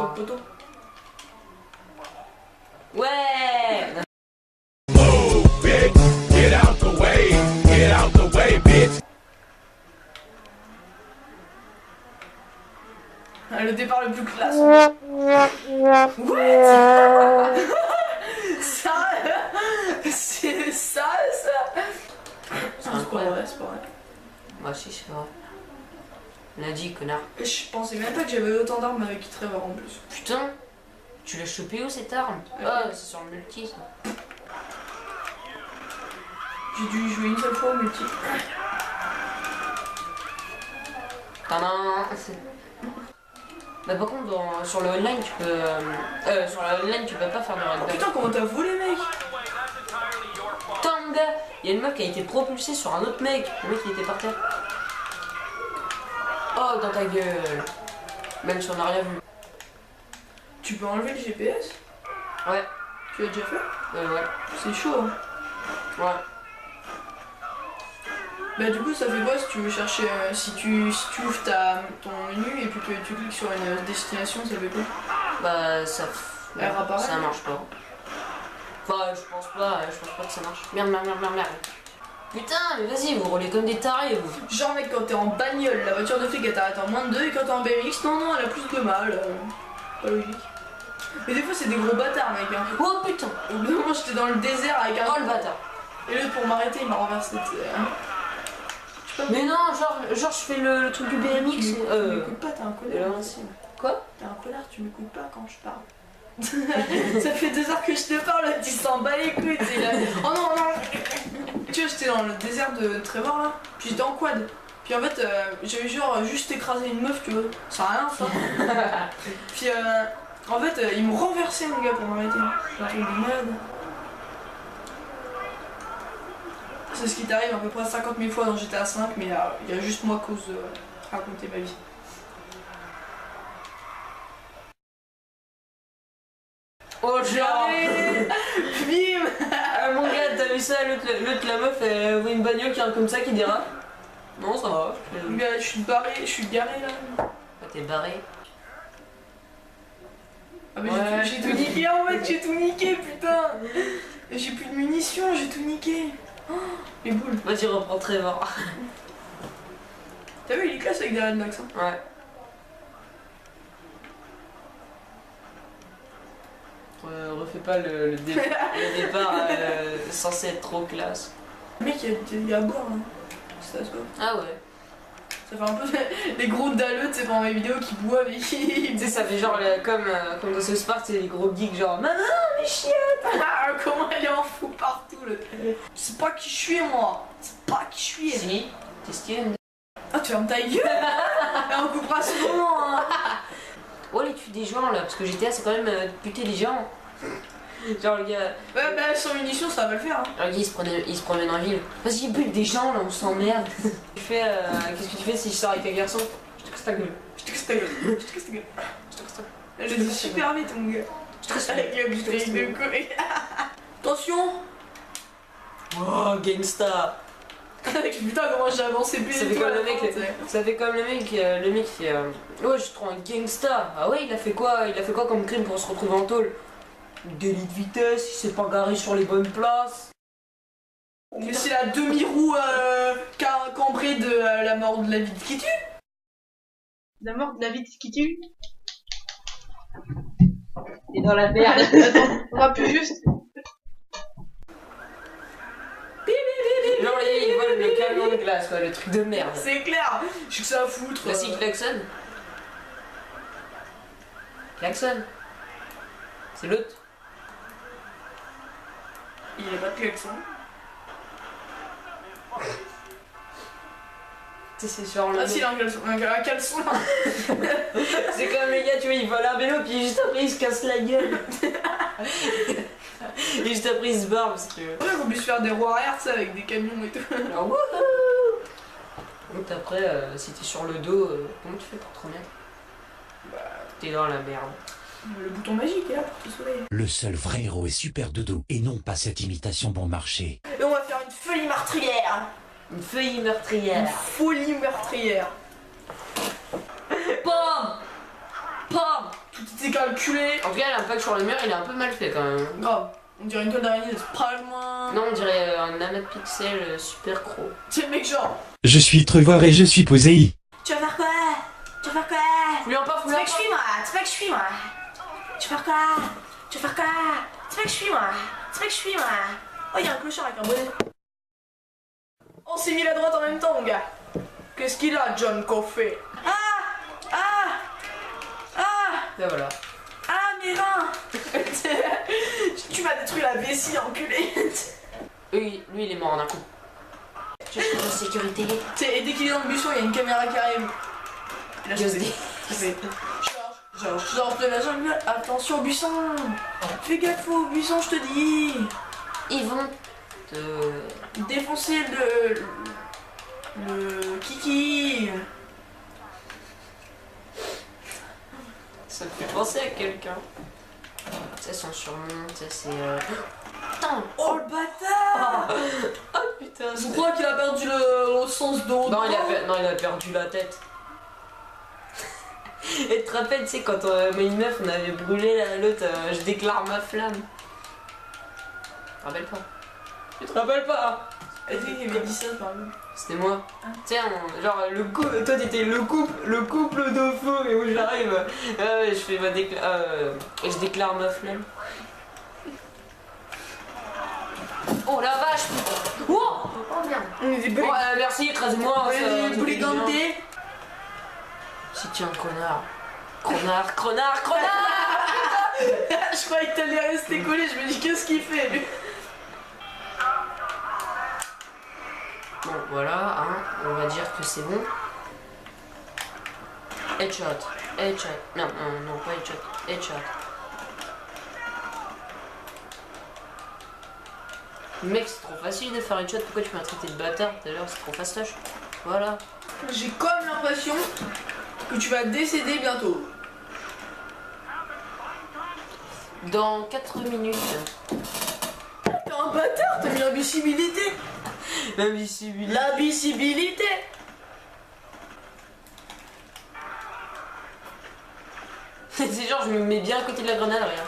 sur le poteau. Ouais. Move, bitch. Get out the way. Get out the way, bitch. Le départ le plus classe. Ça, c'est ça. C'est incroyable. C'est pas vrai. Moi si c'est vrai. On a dit, connard. Je pensais même pas que j'avais autant d'armes avec Trevor en plus. Putain, tu l'as chopé où cette arme? Ah, c'est sur le multi ça. J'ai dû y jouer une seule fois au multi. Tadam. Bah par contre sur le online tu peux sur le online tu peux pas faire de rugby. Putain, comment t'as volé, mec? Putain mon gars, il y a une meuf qui a été propulsée sur un autre mec. Le mec il était par terre. Oh dans ta gueule. Même si on n'a rien vu. Tu peux enlever le GPS? Ouais. Tu l'as déjà fait? Ouais. C'est chaud, hein. Ouais. Bah du coup ça fait quoi si tu veux chercher si tu ouvres ton menu et puis que tu cliques sur une destination, ça fait quoi? Bah ça Elle réapparaît? ça marche pas. Enfin je pense pas que ça marche. Merde. Putain mais vas-y vous roulez comme des tarés vous. Genre mec, quand t'es en bagnole, la voiture de flic elle t'arrête en moins de 2 et quand t'es en BMX, non elle a plus de mal. Pas logique. Mais des fois c'est des gros bâtards mec hein. Oh putain. Au bout d'un moment j'étais dans le désert avec un... Oh le bâtard. Et l'autre pour m'arrêter il m'a renversé. Mais non genre je fais le truc du BMX. Tu m'écoutes pas, t'es un Et là connard. aussi. Quoi? T'es un connard, tu m'écoutes pas quand je parle. Ça fait 2 heures que je te parle, tu s'en bats les couilles, t'es là. Oh non. Tu vois, j'étais dans le désert de Trevor là, puis j'étais en quad. Puis en fait, j'avais genre juste écrasé une meuf, tu vois. Ça a rien ça. Puis en fait, ils m'ont renversé mon gars pour m'arrêter. C'est un truc de malade. C'est ce qui t'arrive à peu près 50 000 fois dans GTA 5, mais il y a juste moi cause de raconter ma vie. Oh genre. Bim. Ah, mon gars, t'as vu ça, l'autre la meuf, elle voit une bagnole qui est comme ça qui dérape. Non, ça va. Mon gars, je suis garé là. Ah, t'es barré. Ah mais Ouais. j'ai tout niqué en fait, j'ai tout niqué putain. J'ai plus de munitions, j'ai tout niqué. Oh, les boules. Vas-y, reprends Trevor. T'as vu, il est classe avec des rednecks hein. Ouais. Refais pas le départ censé être trop classe. Le mec, il y a à boire hein. C'est ça, Ah ouais. ça fait un peu les gros dalleux, tu sais, pendant mes vidéos qui boivent et qui... Tu sais, ça fait genre comme dans ce Spark, c'est les gros geeks genre maman, mais chiottes. Ah, comment elle est en fou partout le... C'est pas qui je suis moi. C'est pas qui je suis. Si, t'es stylé. Ah, tu fermes ta gueule. Et on coupera ce moment hein. Oh, les tues des gens là, parce que GTA c'est quand même buter les gens. Genre le gars. Ouais, bah sans munitions, ça va le faire hein. Alors, le gars il se promène en ville. Vas-y, bute des gens là, on s'emmerde. Qu'est-ce que tu fais si je sors avec un garçon? Je te casse ta gueule. Je te casse ta gueule. Je te casse ta gueule. Je te casse ta gueule. J'ai dit super vite mon gars. Je te casse ta Avec gueule. la bouteille de couille. Attention. Oh, gangsta. Putain, comment j'ai avancé plus Ça vite fait comme à le la mec, fin, t'sais. ça fait comme le mec qui fait ouais, je trouve un gangsta. Ah ouais, il a fait quoi comme crime pour se retrouver en tôle? Délit de vitesse, il s'est pas garé sur les bonnes places. Mais c'est la demi-roue cambrée de la mort de la vie qui tue. La mort de la vie qui tue. Et dans la merde. Attends, on va plus juste. Genre il vole le camion de glace quoi, le truc de merde. C'est clair. J'ai que ça à foutre. Là s'il klaxonne. Klaxonne. C'est l'autre. Il a pas de klaxon. Tu sais, c'est sur le. Ah si, il a un caleçon. Un caleçon là. C'est comme les gars, tu vois, il vole un vélo, puis juste après il se casse la gueule. Et juste après il se barre parce que. C'est vrai qu'on puisse faire des roues arrière, tu sais, avec des camions et tout. Alors, wouhou. Donc après, si t'es sur le dos, comment tu fais pour te remettre? Bah, T'es dans la merde. le bouton magique est là pour te sauver. Le seul vrai héros est super de dos et non pas cette imitation bon marché. Et on va faire une folie meurtrière. Une feuille Une meurtrière. folie meurtrière. Pam. Pam. Tout c'était calculé. En tout cas, l'impact sur le mur, il est un peu mal fait quand même. Grave. On dirait une toile d'araignée de Spider-Man. Non, on dirait un Amapixel super gros. C'est le mec genre. Je suis Trevor et je suis posé. Tu vas faire quoi? Tu vas faire quoi? Fous-lui un pas, C'est fous-lui pas un que je pas. suis moi, c'est pas que je suis moi. Tu vas faire quoi? Tu vas faire quoi? C'est pas que je suis moi, c'est pas que je suis moi. Oh, il y a un clochard avec un bonnet. On s'est mis la droite en même temps, mon gars. Qu'est-ce qu'il a, John Coffey? Là voilà. Ah, mes reins. Tu m'as détruit la vessie, enculé. Lui, il est mort en un coup. Je suis en sécurité. Et dès qu'il est dans le buisson, il y a une caméra qui arrive. Et là, je Just fais. Genre de la jungle. Attention au buisson. Fais gaffe au buisson, je te dis. Ils vont te... Défoncer le kiki. Ça me fait penser à quelqu'un. Ça, son surnom, ça c'est... Putain. Oh le bâtard. Oh putain. Je crois qu'il a perdu le sens de haut. Non, il a perdu la tête. Et tu te rappelles, tu sais, quand moi et une meuf, on avait brûlé l'autre, je déclare ma flamme. Tu te rappelles pas? Tu te rappelles pas? Il m'a dit ça par exemple. C'était moi. Tu sais, genre, toi t'étais le couple de feu, et où j'arrive, je fais ma je déclare ma flamme. Oh la vache, putain. Oh merde. Oh, merci, écrase-moi. Vas-y, bouliganté. Si tu es un connard. Connard. Je croyais que t'allais rester collé, je me dis qu'est-ce qu'il fait lui. Bon, voilà, hein, on va dire que c'est bon. Headshot. Non, pas headshot. Headshot. Mec, c'est trop facile de faire headshot. Pourquoi tu m'as traité de bâtard tout à l'heure? C'est trop fastoche. Voilà. J'ai comme l'impression que tu vas décéder bientôt. Dans 4 minutes. T'es un bâtard, t'as mis l'invisibilité. L'invisibilité. L'invisibilité. C'est genre, je me mets bien à côté de la grenade, regarde.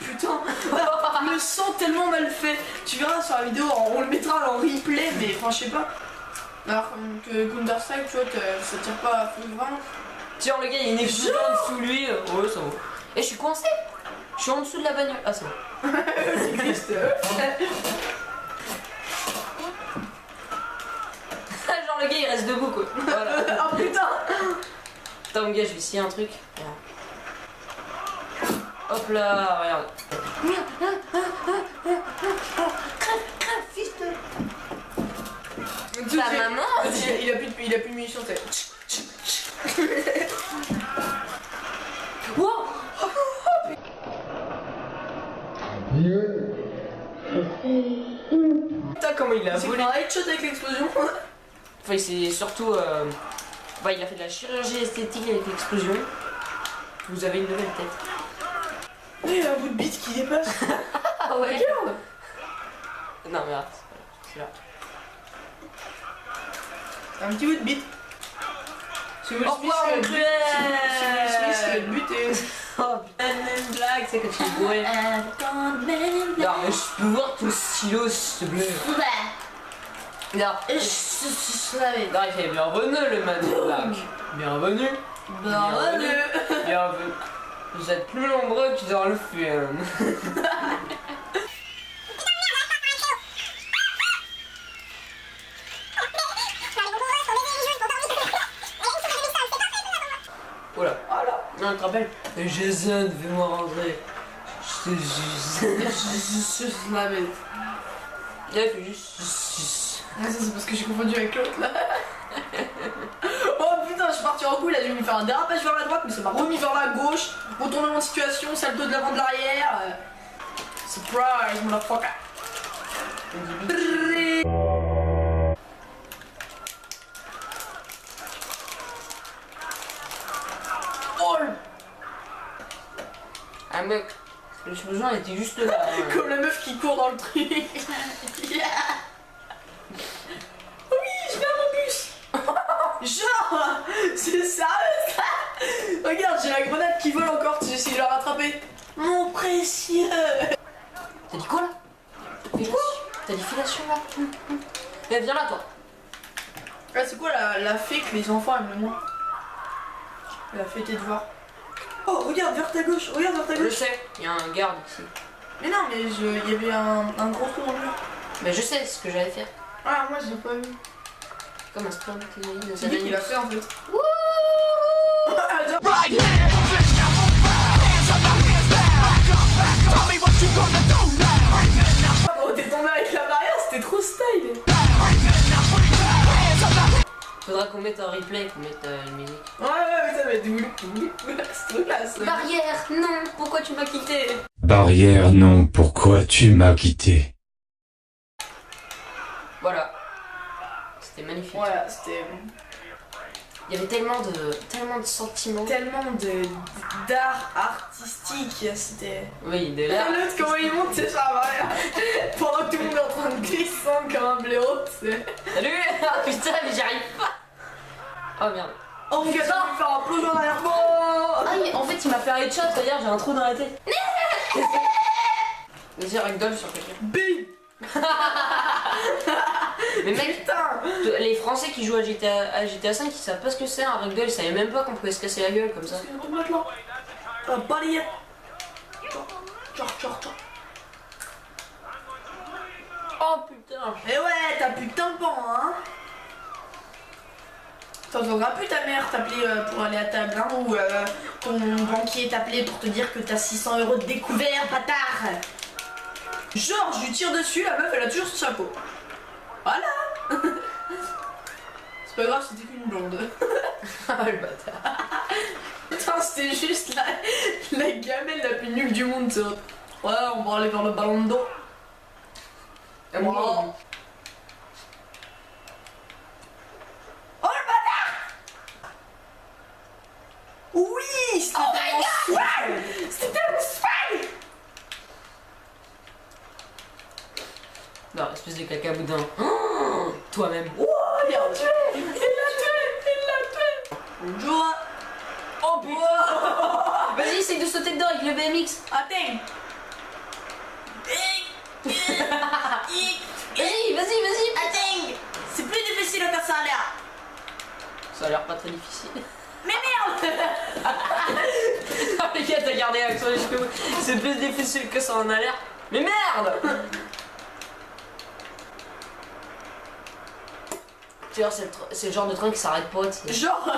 Putain, je me sens tellement mal fait. Tu verras sur la vidéo, on le mettra en replay, mais enfin je sais pas. Alors que Counter-Strike, tu vois, ça tire pas à fond de 20. Tiens, le gars, il y a une explosion en dessous de lui. Ouais, ça va. Et je suis coincé. Je suis en dessous de la bagnole. Ah, c'est bon. C'est triste. Genre, le gars, il reste debout, quoi. Voilà. Oh putain. Attends, mon gars, je vais essayer un truc. Regarde. Hop là, regarde. Crève, fils de... Ta maman. Il a plus de munitions, t'sais. Wow. Putain, comment il a C'est volé. un headshot avec l'explosion. Enfin, c'est surtout... Bah, il a fait de la chirurgie esthétique avec l'explosion. Vous avez une nouvelle tête. Il y a un bout de bite qui dépasse. Ah ouais. Regarde. Non, mais regarde, c'est là. Un petit bout de bite. C'est Will Au Smith revoir, qui a mon buté. cruel. C'est Will Smith qui a buté. Oh putain, une blague, c'est que tu es bourré. Non, mais je peux voir ton stylo, s'il te plaît. Non, non, il fait bienvenue le man in black. Bienvenue. Bienvenue. Vous êtes plus nombreux que dans le film. Oula. Non, tu te rappelles? Jason, fais-moi rentrer. Je te juste. la bête. Là, il fait juste. Ah, ça c'est parce que j'ai confondu avec l'autre là. Oh putain, je suis parti en couille là, j'ai me faire un dérapage vers la droite, mais ça m'a remis vers la gauche. Retournement de situation, salto de l'avant de l'arrière. Surprise, motherfucker. Oh, Ah mec, l'explosion elle était juste là. Hein. comme la meuf qui court dans le truc. Yeah. Oui, je vais à mon bus. Genre, c'est sérieux ça. Regarde, Eh, viens là, toi. Ah, c'est quoi la fée que les enfants aiment le moins? La fée tes devoirs. Oh, regarde vers ta gauche, regarde vers ta Je gauche. sais, il y a un garde ici. Mais non, mais il y avait un gros trou dans le mur. Mais je sais ce que j'allais faire. Ah, moi je l'ai pas vu. Comme un sprint de C'est lui qui l'a fait en fait. Wouh. Attends. Right here, hands up, hands down. Tell me what you gonna do now. Oh, t'es tombé avec la barrière, c'était trop style. Faudra qu'on mette un replay, qu'on mette une musique. Ouais, mais ça va être doux. C'est trop classe. Barrière, non, pourquoi tu m'as quitté? Barrière, non, pourquoi tu m'as quitté? Voilà. C'était magnifique. Voilà, c'était Il y avait tellement de sentiments. tellement d'art artistique, c'était... Oui, de Et là. l'autre, comment il monte, c'est ça, barrière. Pendant que tout le monde est en train de descendre comme un blaireau, c'est... Salut. Ah putain, mais j'y arrive pas. Oh merde. Oh mon gars, ça va me faire un plongeon en arrière. Oh Ah, en fait, il m'a fait un headshot, c'est-à-dire j'ai un trou dans la tête. Vas-y, ragdoll sur quelqu'un. Bim. Mais mec, Putain. les Français qui jouent à GTA 5, ils savent pas ce que c'est un ragdoll, ils savaient même pas qu'on pouvait se casser la gueule comme ça. C'est une roue maintenant. Un balayette. Genre. Oh putain. Eh ouais, t'as plus de tampon, hein. T'entendras plus ta mère t'appeler pour aller à table, hein, ou ton banquier t'appeler pour te dire que t'as 600 € de découvert, bâtard. Genre, je lui tire dessus, la meuf elle a toujours son chapeau. Voilà. C'est pas grave, c'était qu'une blonde. Ah le bâtard. Putain, c'était juste la gamelle la plus nulle du monde, ça. Ouais, on va aller vers le ballon d'eau. Et voilà. Oh le bâtard! Oui! C'était un swag! C'était un swag! Non, espèce de caca boudin. Oh, toi-même. Oh, il l'a tué! Il l'a tué! Bonjour! Oh putain. Vas-y, essaye de sauter dedans avec le BMX. Attends! Vas-y. Attends! C'est plus difficile que ça a l'air! Ça a l'air pas très difficile. Mais merde! Ah les gars, t'as gardé l'accent jusqu'au bout. C'est plus difficile que ça en a l'air. Mais merde. Tu vois, c'est le genre de train qui s'arrête pas, tu sais. Genre,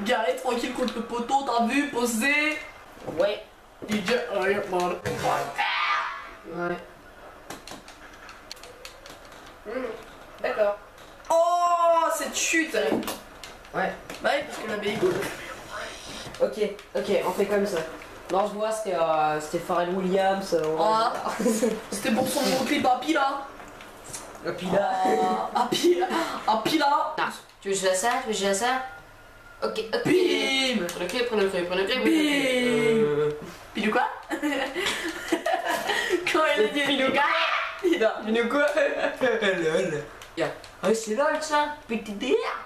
garé tranquille contre le poteau, t'as vu, posé. Ouais. DJ, ouais. D'accord. Oh, cette chute! Ouais. Bah oui, parce que la baie. Ok, on fait comme ça. Non, je vois, c'était Pharrell Williams. Ah. C'était pour son nouveau clip Happy là. Et puis là. Happy là. Ah, tu veux jouer à ça? Ok. Bim. Prenez le clé. Bim. Pilou quoi? Quand il a dit Pilou quoi? Pilou quoi? Lol. Ah, c'est lol ça. Petit délire.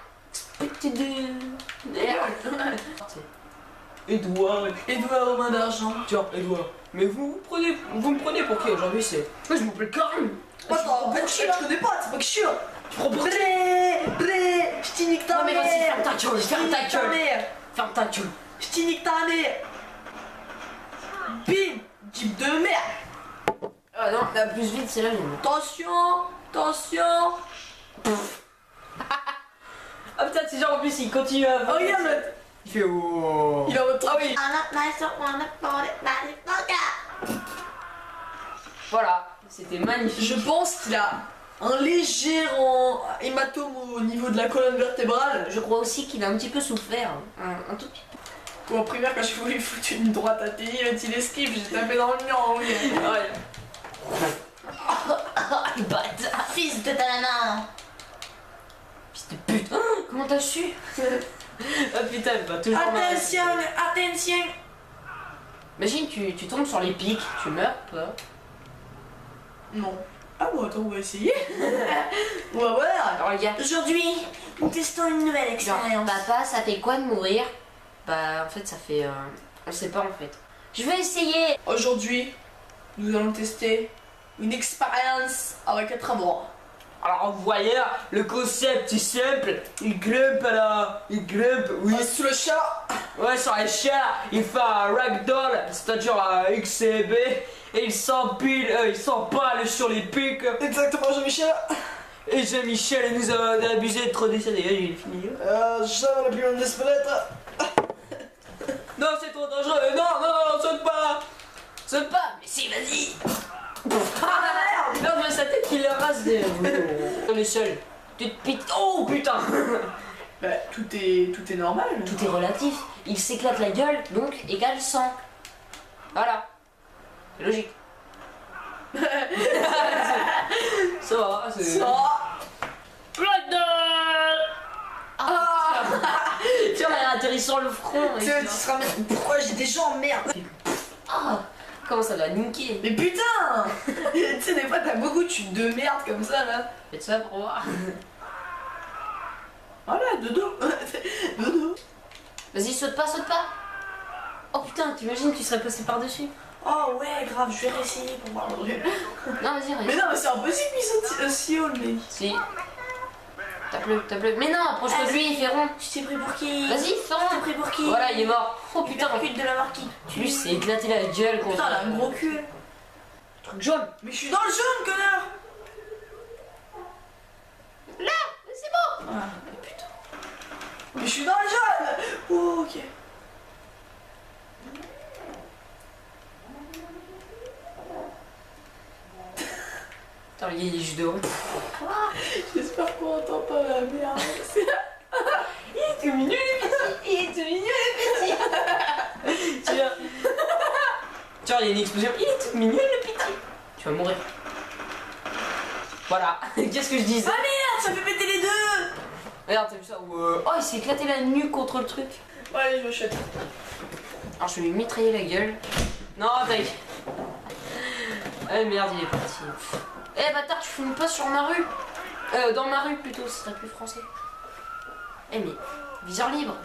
Edouard. Edouard aux mains d'argent. Tiens, Edouard. Mais vous me prenez pour qui aujourd'hui? C'est. Moi je m'appelle Karim. Attends, je connais pas, c'est pas que je suis là. Tu prends pour Bré, je t'y nique ta Non mais mère. vas-y, ferme ta gueule, Je t'y nique ta mère. Ferme ta gueule. Je t'y nique ta mère. Bim, type de merde. Ah non, la plus vite c'est la mienne. Attention. Ah putain, c'est genre en plus il continue à. Oh, regarde, Il fait oh. il a votre Ah oui. Voilà, c'était magnifique. Je pense qu'il a un léger hématome au niveau de la colonne vertébrale. Je crois aussi qu'il a un petit peu souffert. Un tout petit peu. Ou en primaire, quand je voulais foutre une droite à TI, il esquive, j'ai tapé dans le mur. Oui. Ouais. Le bâtard. Fils de ta nana. Fils de pute. Comment t'as su? Ah putain, elle va toujours. Attention. Imagine, tu tombes sur les pics, tu meurs, toi. Non. Ah bon, attends, on va essayer. On va voir. Alors les gars, Aujourd'hui, nous testons une nouvelle expérience. papa, ça fait quoi de mourir? Bah en fait ça fait... on sait pas en fait. Je vais essayer. Aujourd'hui, nous allons tester une expérience avec un tramway. Alors vous voyez, le concept est simple. Il grimpe oui. Sous le chat. Ouais, sur les chats, il fait un ragdoll, c'est-à-dire un XCB, et il s'empile, il s'empale sur les pics. Exactement, Jean-Michel. Et Jean-Michel, il nous a abusé de trop décédé, il est fini. Je la plus longue des squelettes. Non, c'est trop dangereux, non, saute pas. Saute pas, mais si, vas-y. Ah merde. Non, mais sa tête, il le rase des... On est seul. Tu te piques, oh putain. Bah, tout est normal. Tout est relatif. Il s'éclate la gueule, donc égale 100. Voilà. C'est logique. Ça va, c'est... Ça. Ah. Tiens, elle a atterri sur le front. Tu seras bien. Pourquoi j'ai des jambes, merde. Ah, comment ça doit niquer. Mais putain. Tu sais, des fois, t'as beaucoup de chutes de merde comme ça, là. Faites ça pour voir. Voilà, dodo. Dodo. Vas-y, saute pas. Oh putain, t'imagines, tu serais passé par-dessus. Oh ouais, grave, je vais réessayer pour voir. Non, vas-y, Mais regarde. non, mais c'est impossible qu'il saute aussi haut, le mec. Si. Tape-le. Mais non, approche-toi de lui, il fait rond. Tu t'es pris pour qui? Vas-y, fais rond. Tu t'es pris pour qui? Voilà, il est mort. Oh putain. Putain, de la marquise. Lui, c'est éclaté la gueule contre... Putain, elle a un gros cul. truc jaune. Mais je suis dans le jaune, connard. Là, c'est bon. Ah, mais putain. Mais je suis dans le jaune. Oh, ok. Putain, il est juste de haut. J'espère qu'on entend pas ma merde. Il est tout mignon, le petit. Tiens. Tiens, il y a une explosion. Il est tout mignon, le petit. Tu vas mourir. Voilà. Qu'est-ce que je disais? Ah merde, ça fait péter les deux. Regarde, t'as vu ça? Oh, il s'est éclaté la nuque contre le truc. Ouais, je me chute. Alors, je vais lui mitrailler la gueule. Non, tac. Eh merde, il est parti. Eh bâtard, tu fumes pas sur ma rue. Dans ma rue plutôt, ce serait plus français. Eh mais, viseur libre.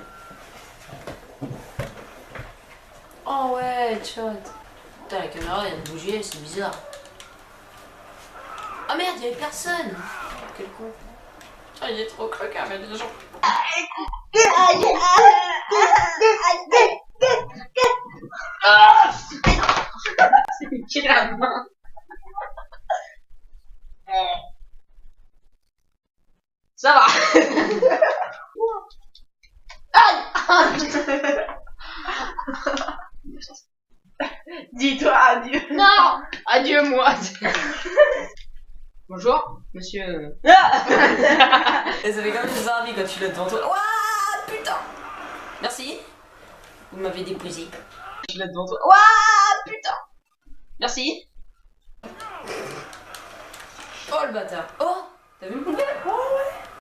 Oh ouais, shot. Putain, la caméra vient de bouger, c'est bizarre. Ah merde, il y avait personne. Quel con. Ah, il est trop croquant, mais les gens. C'est qui la main? Ça va. Dis-toi adieu. Non. Adieu, moi. Bonjour, monsieur. Et ça fait quand même des envies quand tu l'as devant toi. Ouah, putain. Merci. Vous m'avez déposé. Je l'ai devant toi. Ouah, putain. Merci. Oh le bâtard. Oh, t'as vu le poubelle? Oh ouais.